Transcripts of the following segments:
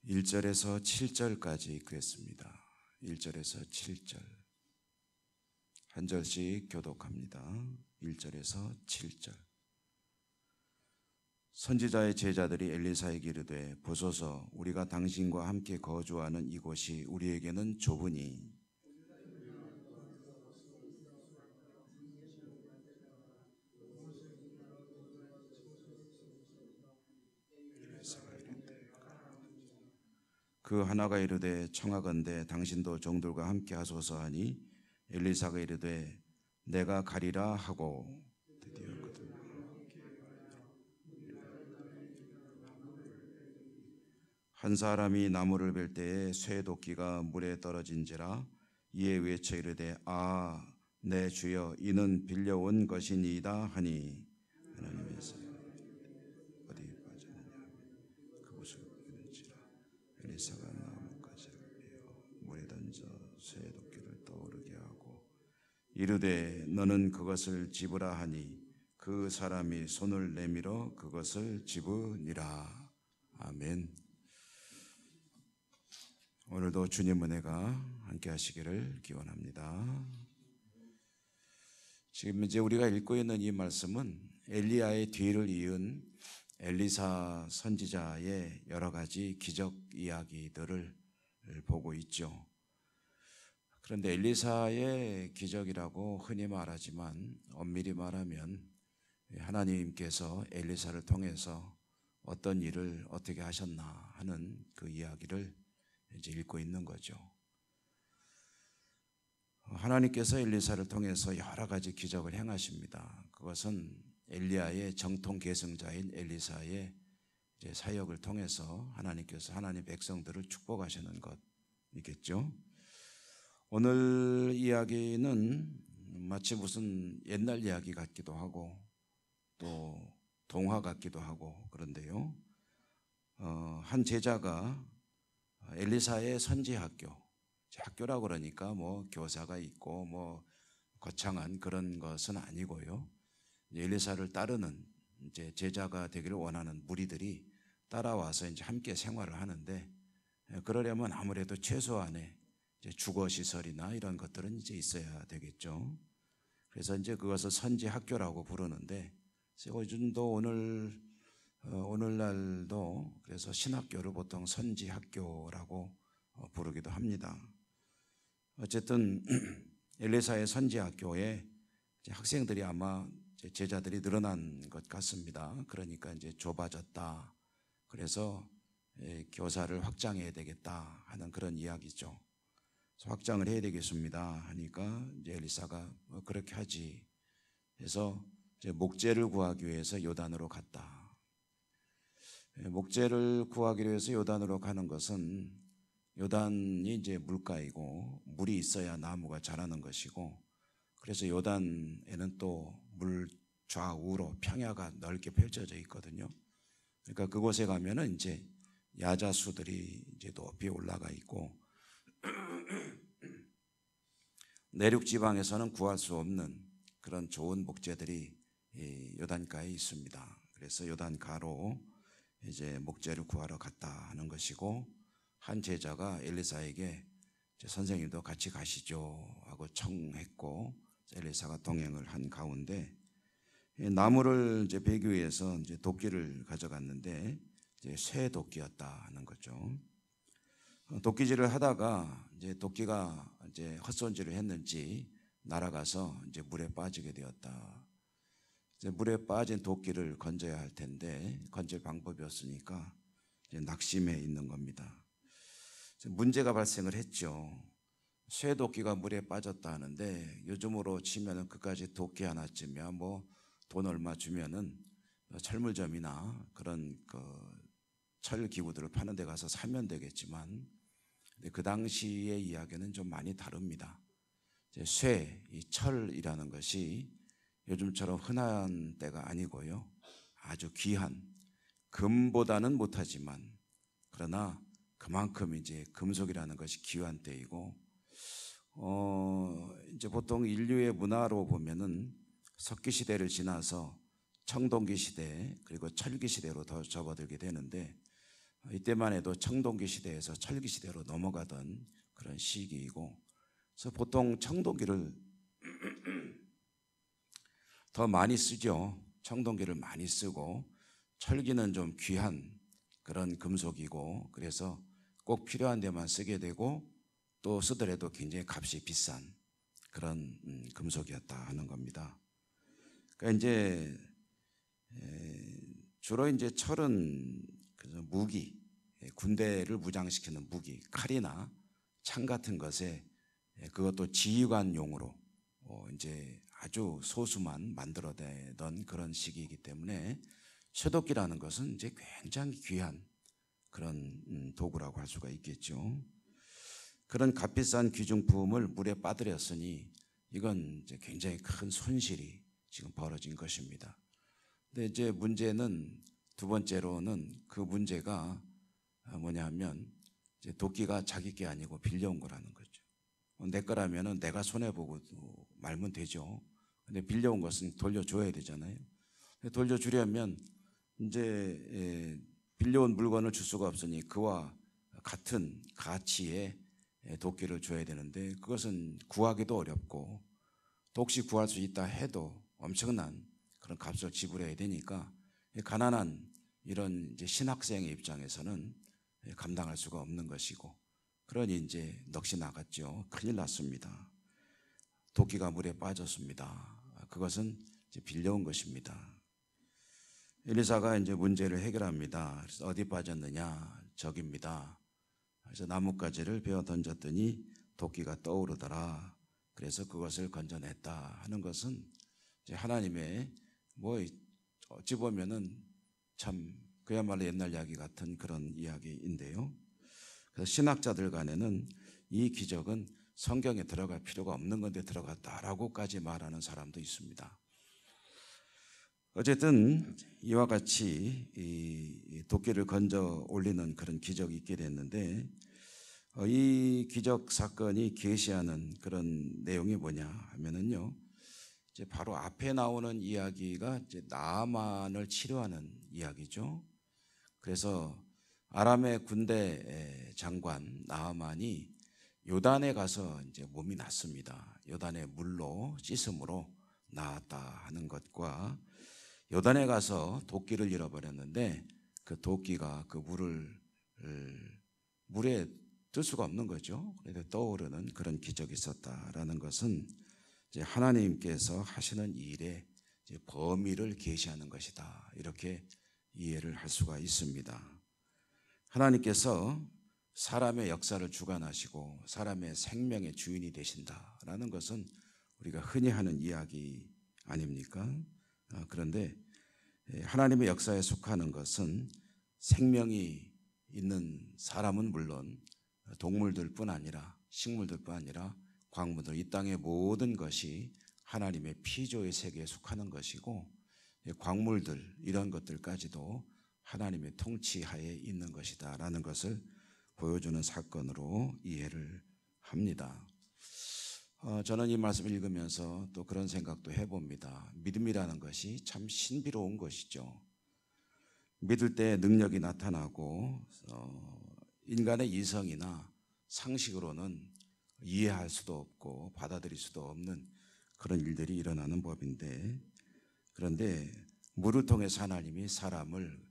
1절에서 7절까지 읽겠습니다. 1절에서 7절 한 절씩 교독합니다. 1절에서 7절. 선지자의 제자들이 엘리사에게 이르되 보소서 우리가 당신과 함께 거주하는 이곳이 우리에게는 좁으니 그 하나가 이르되 청하건대 당신도 종들과 함께 하소서 하니 엘리사가 이르되 내가 가리라 하고 드디어 한 사람이 나무를 벨 때에 쇠도끼가 물에 떨어진지라 이에 외쳐 이르되 아 내 주여 이는 빌려온 것이니이다 하니 하나님께서 어디 빠졌느냐 그곳을 보는지라 엘리사가 나뭇가지를 베어 물에 던져 쇠도끼를 떠오르게 하고 이르되 너는 그것을 집으라 하니 그 사람이 손을 내밀어 그것을 집으니라. 아멘. 오늘도 주님 은혜가 함께 하시기를 기원합니다. 지금 이제 우리가 읽고 있는 이 말씀은 엘리야의 뒤를 이은 엘리사 선지자의 여러 가지 기적 이야기들을 보고 있죠. 그런데 엘리사의 기적이라고 흔히 말하지만 엄밀히 말하면 하나님께서 엘리사를 통해서 어떤 일을 어떻게 하셨나 하는 그 이야기를 이제 읽고 있는 거죠. 하나님께서 엘리사를 통해서 여러 가지 기적을 행하십니다. 그것은 엘리야의 정통 계승자인 엘리사의 이제 사역을 통해서 하나님께서 하나님 백성들을 축복하시는 것이겠죠. 오늘 이야기는 마치 무슨 옛날 이야기 같기도 하고 또 동화 같기도 하고 그런데요. 한 제자가 엘리사의 선지학교, 학교라고 그러니까 뭐 교사가 있고 뭐 거창한 그런 것은 아니고요. 엘리사를 따르는 이제 제자가 되기를 원하는 무리들이 따라와서 이제 함께 생활을 하는데 그러려면 아무래도 최소한의 이제 주거 시설이나 이런 것들은 이제 있어야 되겠죠. 그래서 이제 그것을 선지학교라고 부르는데 요즘도 오늘날도 그래서 신학교를 보통 선지학교라고 부르기도 합니다. 어쨌든 엘리사의 선지학교에 학생들이 아마 제자들이 늘어난 것 같습니다. 그러니까 이제 좁아졌다. 그래서 교사를 확장해야 되겠다 하는 그런 이야기죠. 그래서 확장을 해야 되겠습니다 하니까 이제 엘리사가 그렇게 하지 해서 이제 목재를 구하기 위해서 요단으로 갔다. 목재를 구하기 위해서 요단으로 가는 것은 요단이 이제 물가이고 물이 있어야 나무가 자라는 것이고 그래서 요단에는 또 물 좌우로 평야가 넓게 펼쳐져 있거든요. 그러니까 그곳에 가면은 이제 야자수들이 이제 높이 올라가 있고 내륙 지방에서는 구할 수 없는 그런 좋은 목재들이 요단가에 있습니다. 그래서 요단가로 이제 목재를 구하러 갔다 하는 것이고 한 제자가 엘리사에게 선생님도 같이 가시죠 하고 청했고 엘리사가 동행을 한 가운데 나무를 이제 베기 위해서 이제 도끼를 가져갔는데 이제 쇠 도끼였다 하는 거죠. 도끼질을 하다가 이제 도끼가 이제 헛손질을 했는지 날아가서 이제 물에 빠지게 되었다. 이제 물에 빠진 도끼를 건져야 할 텐데 건질 방법이 없으니까 이제 낙심해 있는 겁니다. 문제가 발생을 했죠. 쇠도끼가 물에 빠졌다 하는데 요즘으로 치면은 그까지 도끼 하나쯤이야 뭐 돈 얼마 주면은 철물점이나 그런 그 철 기구들을 파는 데 가서 사면 되겠지만 그 당시의 이야기는 좀 많이 다릅니다. 쇠, 이 철이라는 것이 요즘처럼 흔한 때가 아니고요. 아주 귀한 금보다는 못하지만 그러나 그만큼 이제 금속이라는 것이 귀한 때이고 이제 보통 인류의 문화로 보면은 석기 시대를 지나서 청동기 시대 그리고 철기 시대로 더 접어들게 되는데 이때만 해도 청동기 시대에서 철기 시대로 넘어가던 그런 시기이고, 그래서 보통 청동기를 더 많이 쓰죠. 청동기를 많이 쓰고, 철기는 좀 귀한 그런 금속이고, 그래서 꼭 필요한 데만 쓰게 되고, 또 쓰더라도 굉장히 값이 비싼 그런 금속이었다 하는 겁니다. 그러니까 이제 주로 이제 철은 무기, 군대를 무장시키는 무기, 칼이나 창 같은 것에, 그것도 지휘관용으로 이제 아주 소수만 만들어내던 그런 시기이기 때문에 쇠도끼라는 것은 이제 굉장히 귀한 그런 도구라고 할 수가 있겠죠. 그런 값비싼 귀중품을 물에 빠뜨렸으니 이건 이제 굉장히 큰 손실이 지금 벌어진 것입니다. 근데 이제 문제는, 두 번째로는 그 문제가 뭐냐면 이제 도끼가 자기 게 아니고 빌려온 거라는 거죠. 내 거라면은 내가 손해보고 말면 되죠. 근데 빌려온 것은 돌려줘야 되잖아요. 돌려주려면 이제 빌려온 물건을 줄 수가 없으니 그와 같은 가치의 도끼를 줘야 되는데, 그것은 구하기도 어렵고, 또 혹시 구할 수 있다 해도 엄청난 그런 값을 지불해야 되니까 가난한 이런 이제 신학생의 입장에서는 감당할 수가 없는 것이고, 그러니 이제 넋이 나갔죠. 큰일 났습니다. 도끼가 물에 빠졌습니다. 그것은 이제 빌려온 것입니다. 엘리사가 이제 문제를 해결합니다. 그래서 어디 빠졌느냐? 저기입니다. 그래서 나뭇가지를 베어 던졌더니 도끼가 떠오르더라. 그래서 그것을 건져냈다 하는 것은 이제 하나님의 어찌 보면은 참 그야말로 옛날 이야기 같은 그런 이야기인데요. 그래서 신학자들 간에는 이 기적은 성경에 들어갈 필요가 없는 건데 들어갔다라고까지 말하는 사람도 있습니다. 어쨌든 이와 같이 이 도끼를 건져 올리는 그런 기적이 있게 됐는데, 이 기적 사건이 계시하는 그런 내용이 뭐냐 하면은요, 이제 바로 앞에 나오는 이야기가 이제 나아만을 치료하는 이야기죠. 그래서 아람의 군대 장관 나아만이 요단에 가서 이제 몸이 낫습니다. 요단의 물로 씻음으로 나았다 하는 것과, 요단에 가서 도끼를 잃어버렸는데 그 도끼가 그 물에 뜰 수가 없는 거죠. 그래서 떠오르는 그런 기적이 있었다라는 것은 이제 하나님께서 하시는 일의 이제 범위를 계시하는 것이다, 이렇게 이해를 할 수가 있습니다. 하나님께서 사람의 역사를 주관하시고 사람의 생명의 주인이 되신다라는 것은 우리가 흔히 하는 이야기 아닙니까? 그런데 하나님의 역사에 속하는 것은 생명이 있는 사람은 물론 동물들뿐 아니라 식물들뿐 아니라 광물들, 이 땅의 모든 것이 하나님의 피조의 세계에 속하는 것이고, 광물들 이런 것들까지도 하나님의 통치하에 있는 것이다라는 것을 보여주는 사건으로 이해를 합니다. 저는 이 말씀을 읽으면서 또 그런 생각도 해봅니다. 믿음이라는 것이 참 신비로운 것이죠. 믿을 때 능력이 나타나고 인간의 이성이나 상식으로는 이해할 수도 없고 받아들일 수도 없는 그런 일들이 일어나는 법인데, 그런데 물을 통해서 하나님이 사람을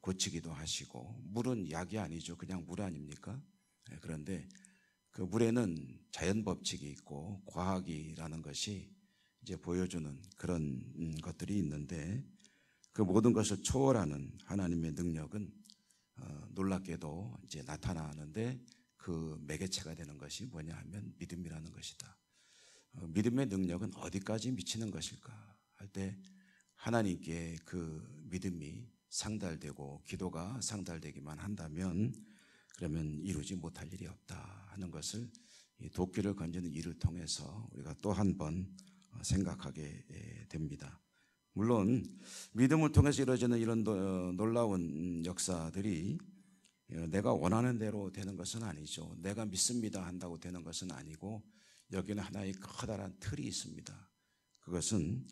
고치기도 하시고, 물은 약이 아니죠. 그냥 물 아닙니까? 그런데 그 물에는 자연 법칙이 있고 과학이라는 것이 이제 보여주는 그런 것들이 있는데, 그 모든 것을 초월하는 하나님의 능력은 놀랍게도 이제 나타나는데, 그 매개체가 되는 것이 뭐냐 하면 믿음이라는 것이다. 믿음의 능력은 어디까지 미치는 것일까 할 때 하나님께 그 믿음이 상달되고 기도가 상달되기만 한다면 그러면 이루지 못할 일이 없다 하는 것을 이 도끼를 건지는 일을 통해서 우리가 또 한 번 생각하게 됩니다. 물론 믿음을 통해서 이루어지는 이런 놀라운 역사들이 내가 원하는 대로 되는 것은 아니죠. 내가 믿습니다 한다고 되는 것은 아니고, 여기는 하나의 커다란 틀이 있습니다. 그것은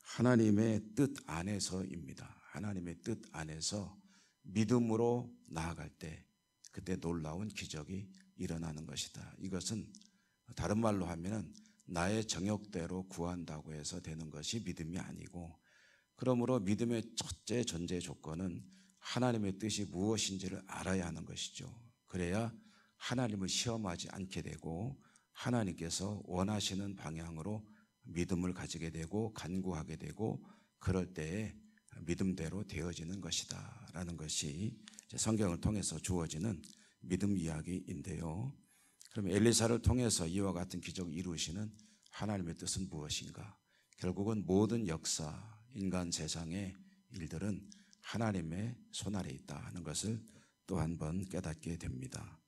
하나님의 뜻 안에서입니다. 하나님의 뜻 안에서 믿음으로 나아갈 때 그때 놀라운 기적이 일어나는 것이다. 이것은 다른 말로 하면은 나의 정욕대로 구한다고 해서 되는 것이 믿음이 아니고, 그러므로 믿음의 첫째 전제 조건은 하나님의 뜻이 무엇인지를 알아야 하는 것이죠. 그래야 하나님을 시험하지 않게 되고 하나님께서 원하시는 방향으로 믿음을 가지게 되고 간구하게 되고, 그럴 때에 믿음대로 되어지는 것이다 라는 것이 성경을 통해서 주어지는 믿음 이야기인데요. 그럼 엘리사를 통해서 이와 같은 기적을 이루시는 하나님의 뜻은 무엇인가? 결국은 모든 역사, 인간 세상의 일들은 하나님의 손아래 있다 하는 것을 또 한 번 깨닫게 됩니다.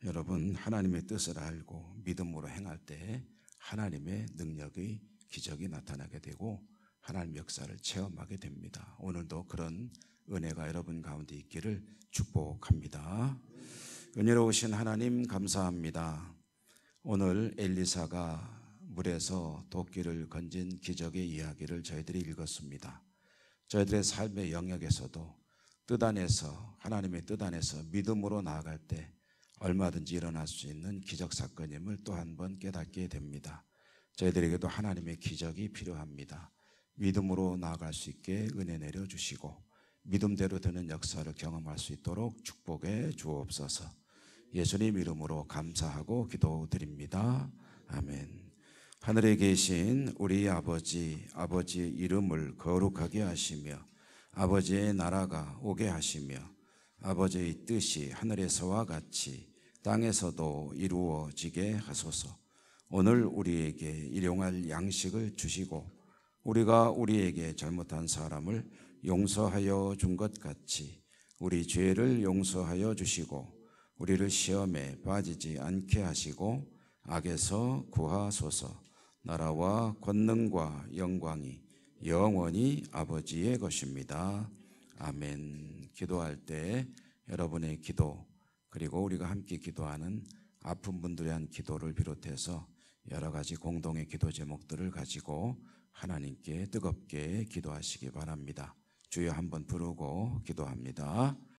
여러분, 하나님의 뜻을 알고 믿음으로 행할 때 하나님의 능력의 기적이 나타나게 되고 하나님 역사를 체험하게 됩니다. 오늘도 그런 은혜가 여러분 가운데 있기를 축복합니다. 은혜로우신 하나님 감사합니다. 오늘 엘리사가 물에서 도끼를 건진 기적의 이야기를 저희들이 읽었습니다. 저희들의 삶의 영역에서도 뜻 안에서, 하나님의 뜻 안에서 믿음으로 나아갈 때 얼마든지 일어날 수 있는 기적 사건임을 또 한 번 깨닫게 됩니다. 저희들에게도 하나님의 기적이 필요합니다. 믿음으로 나아갈 수 있게 은혜 내려주시고 믿음대로 되는 역사를 경험할 수 있도록 축복해 주옵소서. 예수님 이름으로 감사하고 기도드립니다. 아멘. 하늘에 계신 우리 아버지의 이름을 거룩하게 하시며 아버지의 나라가 오게 하시며 아버지의 뜻이 하늘에서와 같이 땅에서도 이루어지게 하소서. 오늘 우리에게 일용할 양식을 주시고 우리가 우리에게 잘못한 사람을 용서하여 준 것 같이 우리 죄를 용서하여 주시고 우리를 시험에 빠지지 않게 하시고 악에서 구하소서. 나라와 권능과 영광이 영원히 아버지의 것입니다. 아멘. 기도할 때 여러분의 기도, 그리고 우리가 함께 기도하는 아픈 분들에 대한 기도를 비롯해서 여러 가지 공동의 기도 제목들을 가지고 하나님께 뜨겁게 기도하시기 바랍니다. 주여 한번 부르고 기도합니다.